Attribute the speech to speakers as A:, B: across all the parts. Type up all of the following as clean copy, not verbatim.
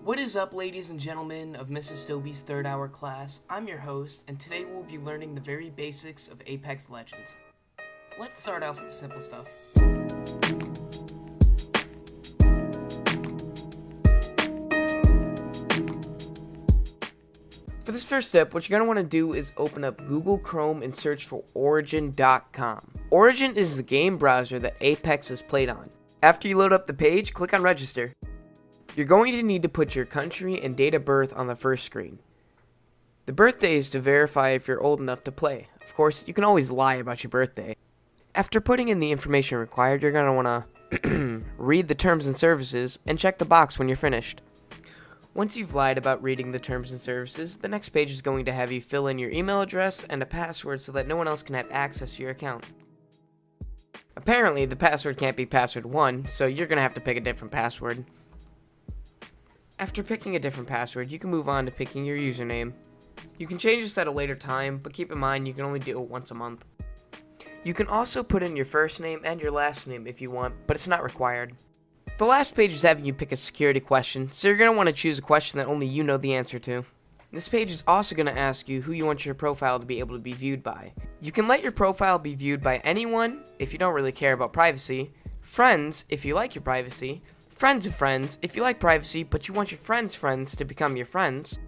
A: What is up, ladies and gentlemen of Mrs. Dobie's third hour class? I'm your host, and today we'll be learning the very basics of Apex Legends. Let's start off with the simple stuff. For this first step, what you're going to want to do is open up Google Chrome and search for Origin.com. Origin is the game browser that Apex is played on. After you load up the page, click on Register. You're going to need to put your country and date of birth on the first screen. The birthday is to verify if you're old enough to play. Of course, you can always lie about your birthday. After putting in the information required, you're going to want to read the terms and services and check the box when you're finished. Once you've lied about reading the terms and services, the next page is going to have you fill in your email address and a password so that no one else can have access to your account. Apparently, the password can't be password 1, so you're going to have to pick a different password. After picking a different password, you can move on to picking your username. You can change this at a later time, but keep in mind you can only do it once a month. You can also put in your first name and your last name if you want, but it's not required. The last page is having you pick a security question, so you're going to want to choose a question that only you know the answer to. This page is also going to ask you who you want your profile to be able to be viewed by. You can let your profile be viewed by anyone if you don't really care about privacy, friends if you like your privacy, friends of friends if you like privacy but you want your friends' friends to become your friends,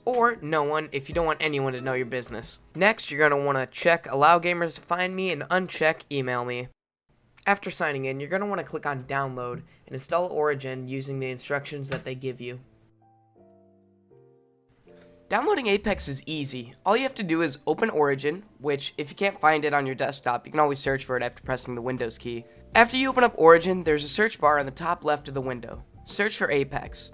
A: or no one if you don't want anyone to know your business. Next, you're going to want to check Allow Gamers to Find Me and uncheck Email Me. After signing in, you're going to want to click on Download and install Origin using the instructions that they give you. Downloading Apex is easy. All you have to do is open Origin, which if you can't find it on your desktop, you can always search for it after pressing the Windows key. After you open up Origin, there's a search bar on the top left of the window. Search for Apex.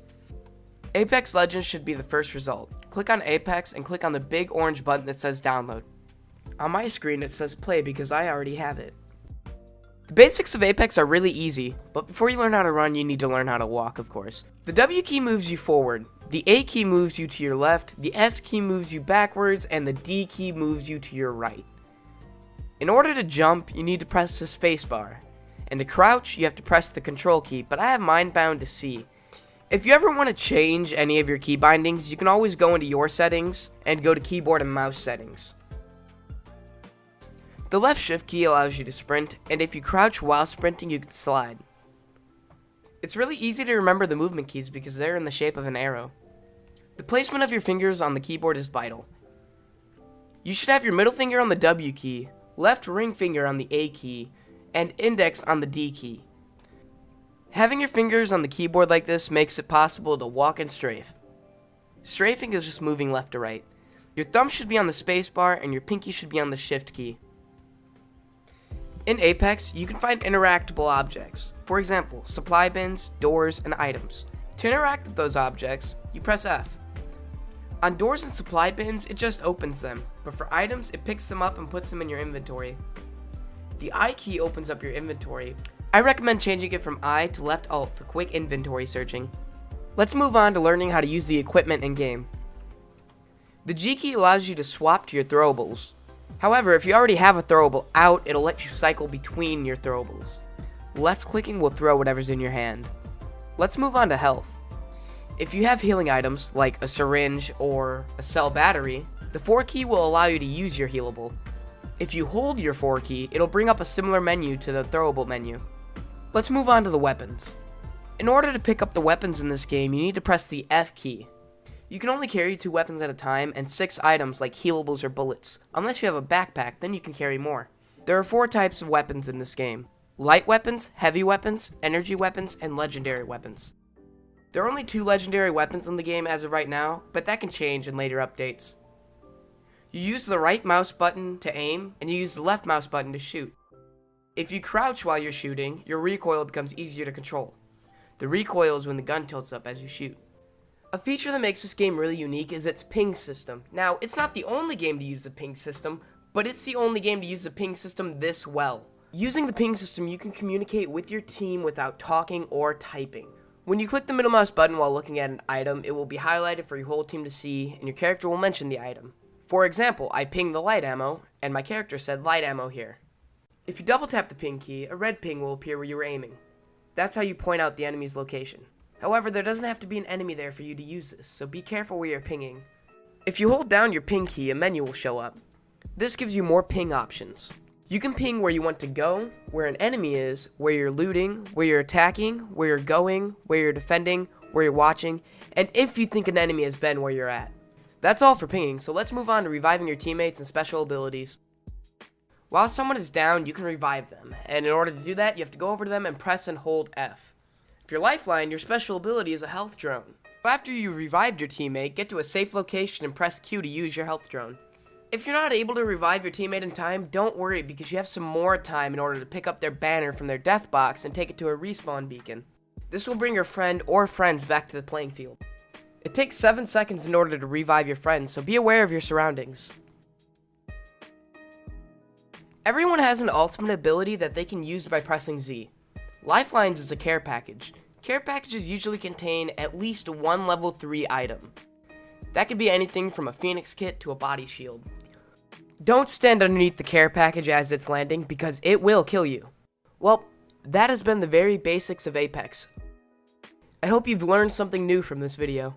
A: Apex Legends should be the first result. Click on Apex and click on the big orange button that says Download. On my screen it says Play because I already have it. The basics of Apex are really easy, but before you learn how to run, you need to learn how to walk, of course. The W key moves you forward, the A key moves you to your left, the S key moves you backwards, and the D key moves you to your right. In order to jump, you need to press the space bar, and to crouch, you have to press the control key, but I have mine bound to C. If you ever want to change any of your key bindings, you can always go into your settings and go to keyboard and mouse settings. The left shift key allows you to sprint, and if you crouch while sprinting, you can slide. It's really easy to remember the movement keys because they're in the shape of an arrow. The placement of your fingers on the keyboard is vital. You should have your middle finger on the W key, left ring finger on the A key, and index on the D key. Having your fingers on the keyboard like this makes it possible to walk and strafe. Strafing is just moving left to right. Your thumb should be on the space bar and your pinky should be on the shift key. In Apex, you can find interactable objects. For example, supply bins, doors, and items. To interact with those objects, you press F. On doors and supply bins, it just opens them, but for items, it picks them up and puts them in your inventory. The I key opens up your inventory. I recommend changing it from I to left alt for quick inventory searching. Let's move on to learning how to use the equipment in game. The G key allows you to swap to your throwables. However, if you already have a throwable out, it'll let you cycle between your throwables. Left clicking will throw whatever's in your hand. Let's move on to health. If you have healing items like a syringe or a cell battery, the 4 key will allow you to use your healable. If you hold your 4 key, it'll bring up a similar menu to the throwable menu. Let's move on to the weapons. In order to pick up the weapons in this game, you need to press the F key. You can only carry 2 weapons at a time and 6 items like healables or bullets. Unless you have a backpack, then you can carry more. There are 4 types of weapons in this game: light weapons, heavy weapons, energy weapons, and legendary weapons. There are only 2 legendary weapons in the game as of right now, but that can change in later updates. You use the right mouse button to aim, and you use the left mouse button to shoot. If you crouch while you're shooting, your recoil becomes easier to control. The recoil is when the gun tilts up as you shoot. A feature that makes this game really unique is its ping system. Now, it's not the only game to use the ping system, but it's the only game to use the ping system this well. Using the ping system, you can communicate with your team without talking or typing. When you click the middle mouse button while looking at an item, it will be highlighted for your whole team to see, and your character will mention the item. For example, I pinged the light ammo, and my character said light ammo here. If you double tap the ping key, a red ping will appear where you were aiming. That's how you point out the enemy's location. However, there doesn't have to be an enemy there for you to use this, so be careful where you're pinging. If you hold down your ping key, a menu will show up. This gives you more ping options. You can ping where you want to go, where an enemy is, where you're looting, where you're attacking, where you're going, where you're defending, where you're watching, and if you think an enemy has been where you're at. That's all for pinging, so let's move on to reviving your teammates and special abilities. While someone is down, you can revive them, and in order to do that, you have to go over to them and press and hold F. If you're lifeline, your special ability is a health drone. After you revived your teammate, get to a safe location and press Q to use your health drone. If you're not able to revive your teammate in time, don't worry because you have some more time in order to pick up their banner from their death box and take it to a respawn beacon. This will bring your friend or friends back to the playing field. It takes 7 seconds in order to revive your friends, so be aware of your surroundings. Everyone has an ultimate ability that they can use by pressing Z. Lifelines is a care package. Care packages usually contain at least one level 3 item. That could be anything from a Phoenix kit to a body shield. Don't stand underneath the care package as it's landing because it will kill you. Well, that has been the very basics of Apex. I hope you've learned something new from this video.